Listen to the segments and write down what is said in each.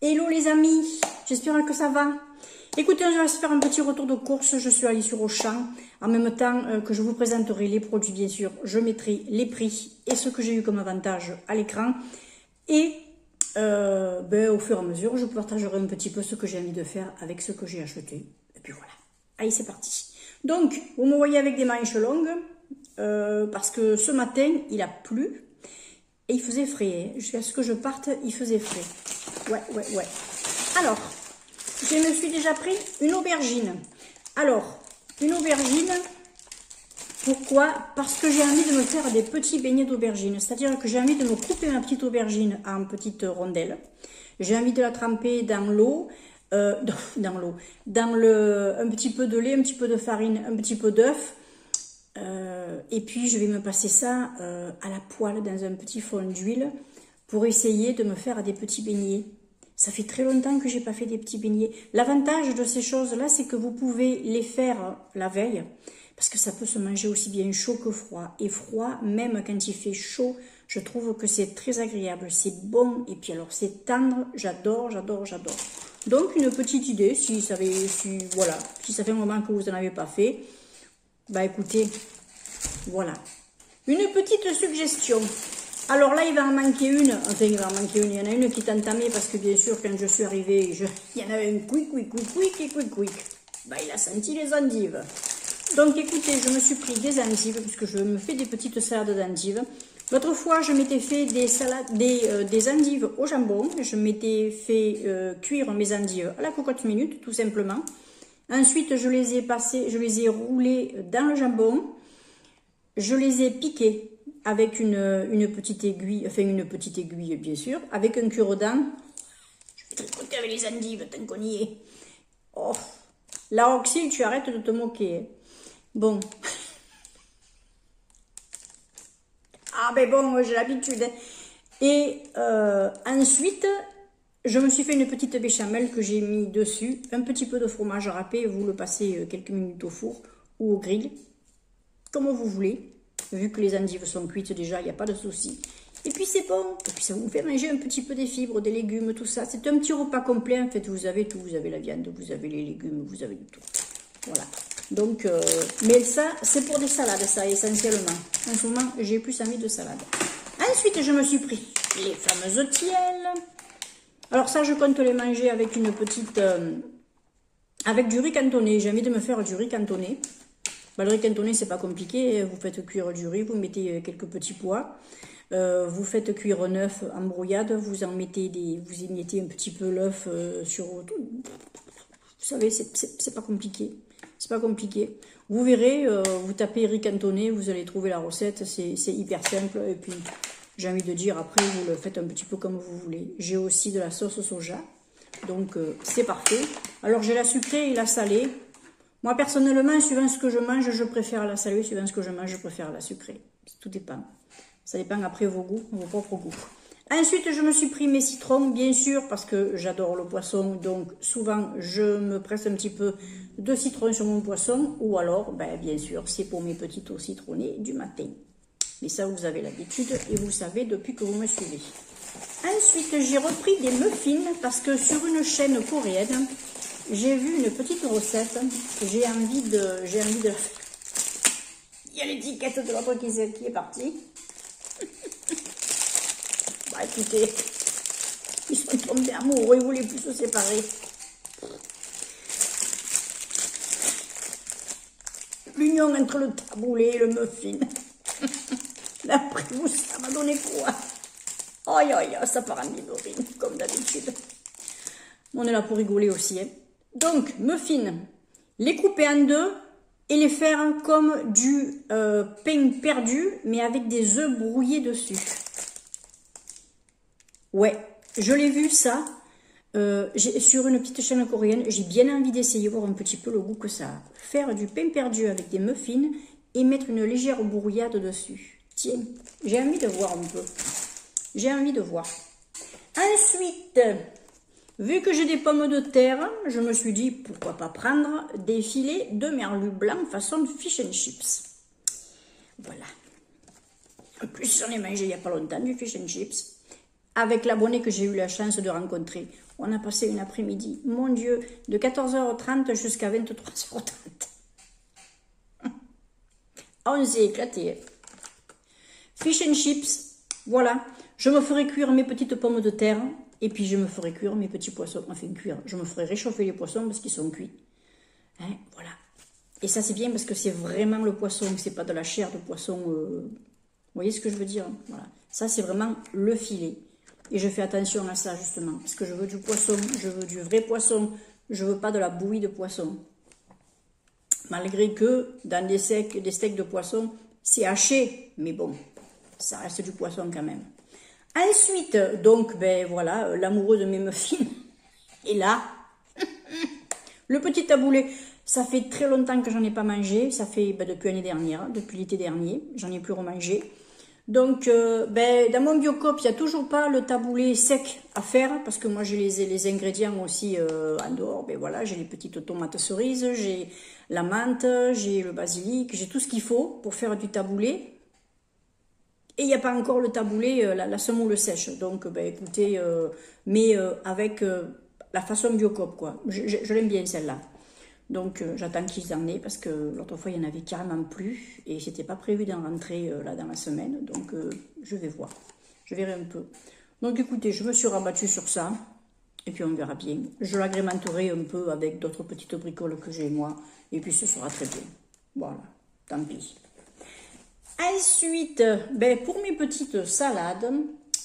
Hello les amis, j'espère que ça va. Écoutez, on va se faire un petit retour de course. Je suis allée sur Auchan. En même temps que je vous présenterai les produits, bien sûr, je mettrai les prix et ce que j'ai eu comme avantage à l'écran. Et au fur et à mesure, je partagerai un petit peu ce que j'ai envie de faire avec ce que j'ai acheté. Et puis voilà. Allez, c'est parti. Donc, vous me voyez avec des manches longues parce que ce matin, il a plu. Et il faisait frais, jusqu'à ce que je parte, il faisait frais. Ouais. Alors, je me suis déjà pris une aubergine. Alors, une aubergine, pourquoi? Parce que j'ai envie de me faire des petits beignets d'aubergine. C'est-à-dire que j'ai envie de me couper ma petite aubergine en petites rondelles. J'ai envie de la tremper dans l'eau, un petit peu de lait, un petit peu de farine, un petit peu d'œuf. Et puis je vais me passer ça à la poêle dans un petit fond d'huile pour essayer de me faire des petits beignets. Ça fait très longtemps que j'ai pas fait des petits beignets. L'avantage de ces choses-là, c'est que vous pouvez les faire la veille parce que ça peut se manger aussi bien chaud que froid. Et froid, même quand il fait chaud, je trouve que c'est très agréable, c'est bon et puis alors c'est tendre, j'adore. Donc une petite idée, si ça fait un moment que vous n'en avez pas fait. Bah écoutez, voilà. Une petite suggestion. Alors là, il va en manquer une. Enfin, il va en manquer une. Il y en a une qui est entamée parce que bien sûr, quand je suis arrivée, il y en avait une quick. Bah, il a senti les endives. Donc écoutez, je me suis pris des endives puisque je me fais des petites salades d'endives. L'autre fois, je m'étais fait des endives au jambon. Je m'étais fait cuire mes endives à la cocotte minute, tout simplement. Ensuite, je les ai roulés dans le jambon. Je les ai piqués avec une petite aiguille, bien sûr, avec un cure-dent. Je vais tricoter avec les endives, tant qu'on y est. Oh, là, Auxil, tu arrêtes de te moquer. Hein. Bon. Ah, ben bon, j'ai l'habitude. Et ensuite, je me suis fait une petite béchamel que j'ai mis dessus, un petit peu de fromage râpé, vous le passez quelques minutes au four ou au grill, comme vous voulez. Vu que les endives sont cuites déjà, il n'y a pas de souci. Et puis c'est bon, et puis ça vous fait manger un petit peu des fibres, des légumes, tout ça. C'est un petit repas complet, en fait, vous avez tout. Vous avez la viande, vous avez les légumes, vous avez tout. Voilà. Donc, mais ça, c'est pour des salades, ça, essentiellement. En ce moment, j'ai plus envie de salade. Ensuite, je me suis pris les fameuses tielles. Alors ça, je compte les manger avec une petite... avec du riz cantonné. J'ai envie de me faire du riz cantonné. Bah, le riz cantonné, c'est pas compliqué. Vous faites cuire du riz, vous mettez quelques petits pois. Vous faites cuire un œuf en brouillade. Vous y mettez un petit peu l'œuf sur... Vous savez, c'est pas compliqué. C'est pas compliqué. Vous verrez, vous tapez riz cantonné, vous allez trouver la recette. C'est hyper simple. Et puis... j'ai envie de dire, après, vous le faites un petit peu comme vous voulez. J'ai aussi de la sauce soja. Donc, c'est parfait. Alors, j'ai la sucrée et la salée. Moi, personnellement, suivant ce que je mange, je préfère la salée. Suivant ce que je mange, je préfère la sucrée. Tout dépend. Ça dépend après vos goûts, vos propres goûts. Ensuite, je me suis pris mes citrons, bien sûr, parce que j'adore le poisson. Donc, souvent, je me presse un petit peu de citron sur mon poisson. Ou alors, bien sûr, c'est pour mes petites eaux citronnées du matin. Mais ça, vous avez l'habitude et vous savez depuis que vous me suivez. Ensuite, j'ai repris des muffins parce que sur une chaîne coréenne, j'ai vu une petite recette. J'ai envie de la faire. Il y a l'étiquette de l'autre qui est partie. Bah écoutez, ils sont tombés amoureux, ils voulaient plus se séparer. L'union entre le taboulé et le muffin. D'après vous, ça m'a donné quoi? Aïe, ça part en minorine, comme d'habitude. On est là pour rigoler aussi. Hein. Donc, muffins, les couper en deux et les faire comme du pain perdu, mais avec des œufs brouillés dessus. Ouais, je l'ai vu ça sur une petite chaîne coréenne. J'ai bien envie d'essayer, voir un petit peu le goût que ça a. Faire du pain perdu avec des muffins et mettre une légère brouillade dessus. Tiens, j'ai envie de voir un peu. J'ai envie de voir. Ensuite, vu que j'ai des pommes de terre, je me suis dit, pourquoi pas prendre des filets de merlu blanc façon fish and chips. Voilà. En plus, j'en ai mangé il n'y a pas longtemps du fish and chips. Avec l'abonné que j'ai eu la chance de rencontrer. on a passé une après-midi, mon Dieu, de 14h30 jusqu'à 23h30. On s'est éclaté. Fish and chips, voilà. Je me ferai cuire mes petites pommes de terre et puis je me ferai cuire mes petits poissons. Enfin, cuire, je me ferai réchauffer les poissons parce qu'ils sont cuits. Hein, voilà. Et ça, c'est bien parce que c'est vraiment le poisson, c'est pas de la chair de poisson. Vous voyez ce que je veux dire? Voilà. Ça, c'est vraiment le filet. Et je fais attention à ça, justement. Parce que je veux du poisson, je veux du vrai poisson. Je veux pas de la bouillie de poisson. Malgré que, dans des steaks de poisson, c'est haché. Mais bon, ça reste du poisson quand même. Ensuite, donc, ben voilà, l'amoureux de mes muffins. Et là, le petit taboulé. Ça fait très longtemps que j'en ai pas mangé. Ça fait depuis l'année dernière, depuis l'été dernier. J'en ai plus remangé. Donc, dans mon Biocop, il n'y a toujours pas le taboulé sec à faire. Parce que moi, j'ai les ingrédients aussi en dehors. Ben voilà, j'ai les petites tomates cerises, j'ai la menthe, j'ai le basilic, j'ai tout ce qu'il faut pour faire du taboulé. Et il n'y a pas encore le taboulé, la semoule sèche. Donc, écoutez, mais avec la façon Biocop, quoi. Je l'aime bien, celle-là. Donc, j'attends qu'ils en aient parce que l'autre fois, il n'y en avait carrément plus. Et c'était pas prévu d'en rentrer là dans la semaine. Donc, je vais voir. Je verrai un peu. Donc, écoutez, je me suis rabattue sur ça. Et puis, on verra bien. Je l'agrémenterai un peu avec d'autres petites bricoles que j'ai moi. Et puis, ce sera très bien. Voilà. Tant pis. Ensuite, pour mes petites salades,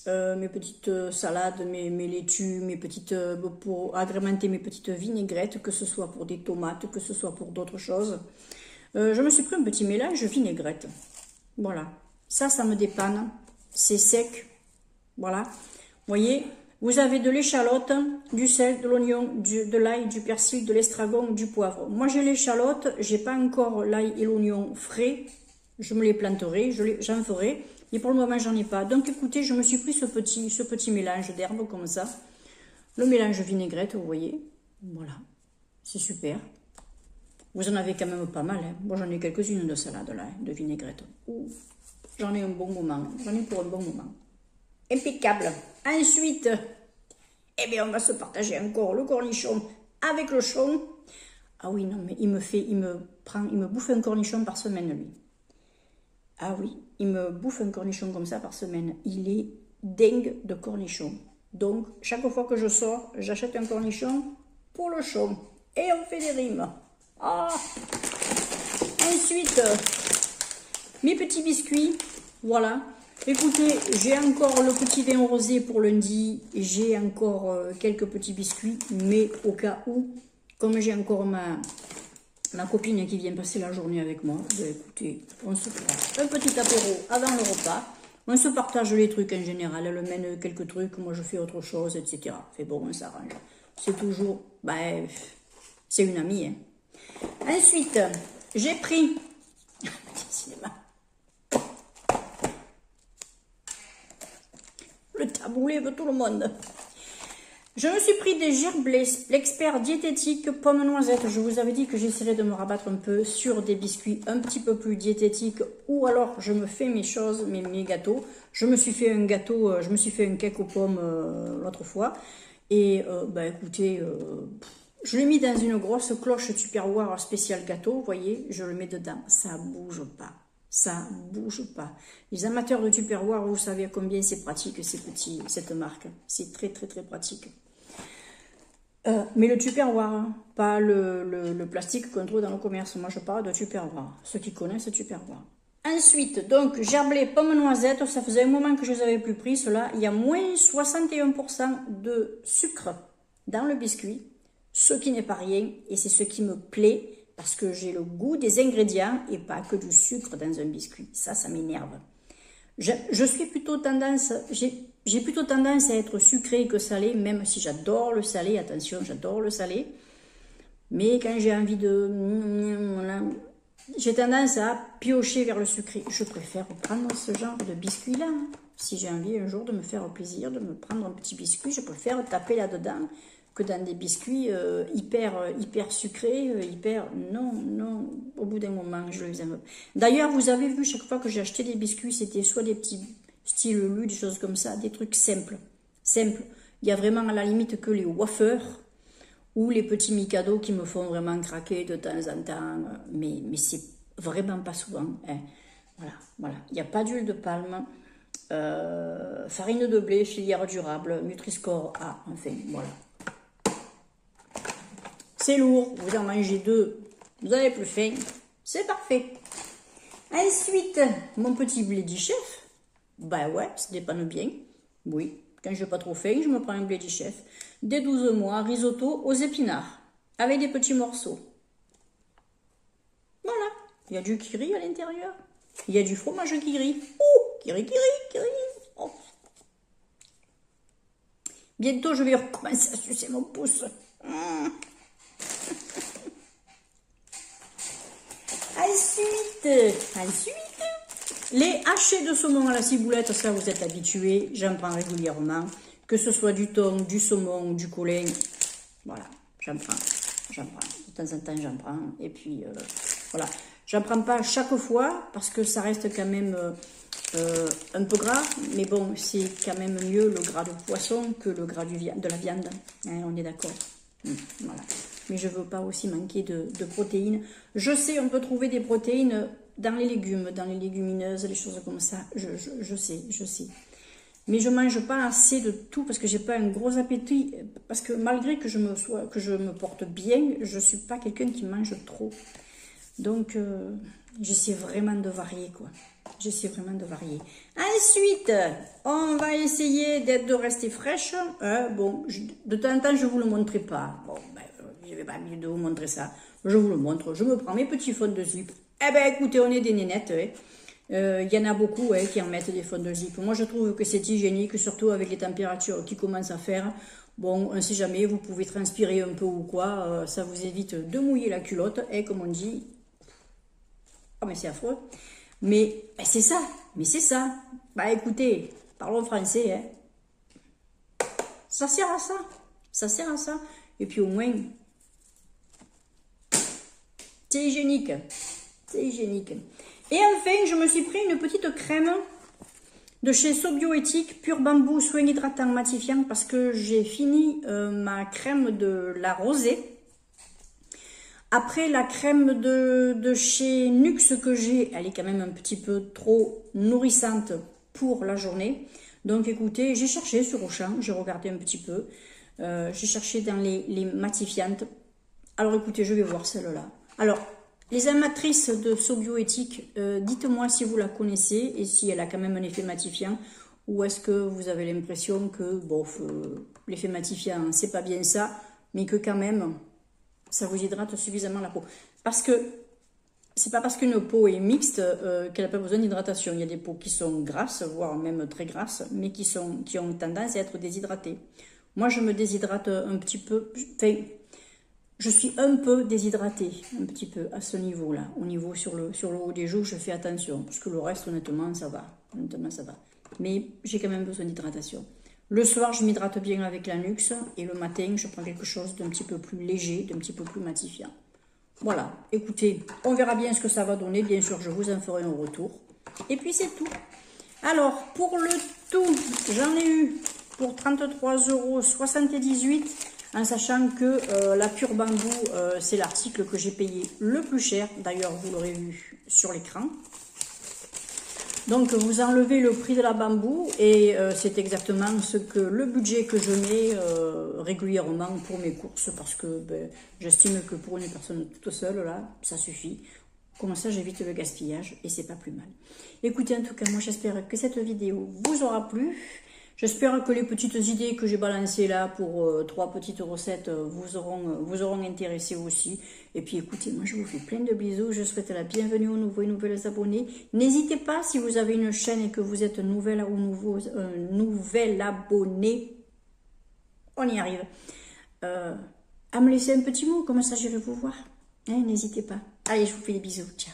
mes laitues, pour agrémenter mes petites vinaigrettes, que ce soit pour des tomates, que ce soit pour d'autres choses, je me suis pris un petit mélange vinaigrette. Voilà. Ça me dépanne. C'est sec. Voilà. Vous voyez, vous avez de l'échalote, du sel, de l'oignon, de l'ail, du persil, de l'estragon, du poivre. Moi, j'ai l'échalote. J'ai pas encore l'ail et l'oignon frais. Je me les planterai, j'en ferai, mais pour le moment j'en ai pas. Donc écoutez, je me suis pris ce petit mélange d'herbes comme ça, le mélange vinaigrette, vous voyez, voilà, c'est super. Vous en avez quand même pas mal, hein. Moi j'en ai quelques-unes de salade là, de vinaigrette. J'en ai un bon moment, j'en ai pour un bon moment. Impeccable. Ensuite, on va se partager encore le cornichon avec le chon. Ah oui, non, mais il me bouffe un cornichon par semaine, lui. Ah oui, il me bouffe un cornichon comme ça par semaine. Il est dingue de cornichons. Donc, chaque fois que je sors, j'achète un cornichon pour le chon. Et on fait des rimes. Ah. Ensuite, mes petits biscuits. Voilà. Écoutez, j'ai encore le petit vin rosé pour lundi. J'ai encore quelques petits biscuits. Mais au cas où, comme j'ai encore ma copine qui vient passer la journée avec moi, écoutez, on se prend un petit apéro avant le repas, on se partage les trucs en général, elle mène quelques trucs, moi je fais autre chose, etc. C'est bon, on s'arrange. C'est toujours, c'est une amie. Hein. Ensuite, j'ai pris, le taboulé veut tout le monde. Je me suis pris des gerblés, l'expert diététique pomme noisette. Je vous avais dit que j'essaierais de me rabattre un peu sur des biscuits un petit peu plus diététiques. Ou alors je me fais mes choses, mes gâteaux. Je me suis fait un gâteau, je me suis fait un cake aux pommes l'autre fois. Et écoutez, je l'ai mis dans une grosse cloche Tupperware spécial gâteau. Vous voyez, je le mets dedans. Ça bouge pas. Ça bouge pas. Les amateurs de Tupperware, vous savez combien c'est pratique, cette marque. C'est très, très, très pratique. Mais le Tupperware, hein, pas le plastique qu'on trouve dans le commerce. Moi, je parle de Tupperware. Ceux qui connaissent Tupperware. Ensuite, donc, gerblé, pomme noisette. Ça faisait un moment que je les avais plus pris. Cela, il y a moins 61% de sucre dans le biscuit. Ce qui n'est pas rien. Et c'est ce qui me plaît. Parce que j'ai le goût des ingrédients et pas que du sucre dans un biscuit. Ça m'énerve. Je suis plutôt tendance, j'ai plutôt tendance à être sucré que salé, même si j'adore le salé. Attention, j'adore le salé. Mais quand j'ai envie j'ai tendance à piocher vers le sucré. Je préfère prendre ce genre de biscuit-là. Hein. Si j'ai envie un jour de me faire plaisir, de me prendre un petit biscuit, je préfère taper là-dedans que dans des biscuits hyper sucrés, non, au bout d'un moment, je les aime. D'ailleurs, vous avez vu, chaque fois que j'ai acheté des biscuits, c'était soit des petits style lu, des choses comme ça, des trucs simples. Il y a vraiment à la limite que les wafers ou les petits Mikado qui me font vraiment craquer de temps en temps, mais c'est vraiment pas souvent. Hein. Voilà. Il n'y a pas d'huile de palme, farine de blé, filière durable, Nutri-Score A, enfin, voilà. C'est lourd, vous en mangez 2, vous n'avez plus faim, c'est parfait. Ensuite, mon petit blé du chef, bah ouais, ça dépanne bien, oui. Quand je n'ai pas trop faim, je me prends un blé du chef. Dès 12 mois, risotto aux épinards, avec des petits morceaux. Voilà, il y a du kiri à l'intérieur. Il y a du fromage kiri. Ouh, kiri. Oh. Bientôt, je vais recommencer à sucer mon pouce. Ensuite, les hachés de saumon à la ciboulette, ça vous êtes habitués, j'en prends régulièrement. Que ce soit du thon, du saumon ou du colin, voilà, j'en prends. De temps en temps, j'en prends. Et puis, voilà. J'en prends pas chaque fois parce que ça reste quand même un peu gras. Mais bon, c'est quand même mieux le gras de poisson que le gras de la viande. Hein, on est d'accord. Voilà. Mais je veux pas aussi manquer de protéines. Je sais, on peut trouver des protéines dans les légumes, dans les légumineuses, les choses comme ça. Je sais. Mais je mange pas assez de tout parce que j'ai pas un gros appétit. Parce que malgré que je me porte bien, je suis pas quelqu'un qui mange trop. Donc, j'essaie vraiment de varier, quoi. Ensuite, on va essayer de rester fraîche. Bon, de temps en temps, je vous le montrerai pas. Bon, ben, je vais pas de vous montrer ça. Je vous le montre. Je me prends mes petits fonds de slip. Eh ben, écoutez, on est des nénettes, hein. Y en a beaucoup qui en mettent des fonds de zip. Moi, je trouve que c'est hygiénique, surtout avec les températures qui commencent à faire. Bon, on ne sait jamais, vous pouvez transpirer un peu ou quoi. Ça vous évite de mouiller la culotte. Et comme on dit, oh, mais c'est affreux. Mais c'est ça. Bah écoutez, parlons français. Hein. Ça sert à ça. Et puis au moins, c'est hygiénique. Et enfin, je me suis pris une petite crème de chez Sobioéthique, Pur Bambou, soin hydratant matifiant, parce que j'ai fini ma crème de la rosée. Après, la crème de chez Nuxe que j'ai, elle est quand même un petit peu trop nourrissante pour la journée. Donc écoutez, j'ai cherché sur Auchan, j'ai regardé un petit peu. J'ai cherché dans les matifiantes. Alors écoutez, je vais voir celle-là. Alors, les amatrices de Sobioéthique, dites-moi si vous la connaissez et si elle a quand même un effet matifiant. Ou est-ce que vous avez l'impression que, bof, l'effet matifiant, c'est pas bien ça, mais que quand même, ça vous hydrate suffisamment la peau. Parce que c'est pas parce qu'une peau est mixte qu'elle n'a pas besoin d'hydratation. Il y a des peaux qui sont grasses, voire même très grasses, mais qui ont tendance à être déshydratées. Moi, je me déshydrate un petit peu. Enfin, je suis un peu déshydratée, un petit peu à ce niveau-là. Au niveau sur le haut des joues, je fais attention. Parce que le reste, honnêtement, ça va. Mais j'ai quand même besoin d'hydratation. Le soir, je m'hydrate bien avec la Nuxe. Et le matin, je prends quelque chose d'un petit peu plus léger, d'un petit peu plus matifiant. Voilà. Écoutez, on verra bien ce que ça va donner. Bien sûr, je vous en ferai un retour. Et puis, c'est tout. Alors, pour le tout, j'en ai eu pour 33,78 €. En sachant que la Pur Bambou, c'est l'article que j'ai payé le plus cher. D'ailleurs, vous l'aurez vu sur l'écran. Donc, vous enlevez le prix de la Bambou et c'est exactement le budget que je mets régulièrement pour mes courses. Parce que j'estime que pour une personne toute seule, là, ça suffit. Comme ça, j'évite le gaspillage et c'est pas plus mal. Écoutez, en tout cas, moi, j'espère que cette vidéo vous aura plu. J'espère que les petites idées que j'ai balancées là pour 3 petites recettes vous auront intéressé aussi. Et puis écoutez, moi je vous fais plein de bisous. Je souhaite la bienvenue aux nouveaux et nouvelles abonnés. N'hésitez pas, si vous avez une chaîne et que vous êtes nouvel abonné, on y arrive, à me laisser un petit mot, comme ça j'irai vous voir. Hein, n'hésitez pas. Allez, je vous fais des bisous. Ciao.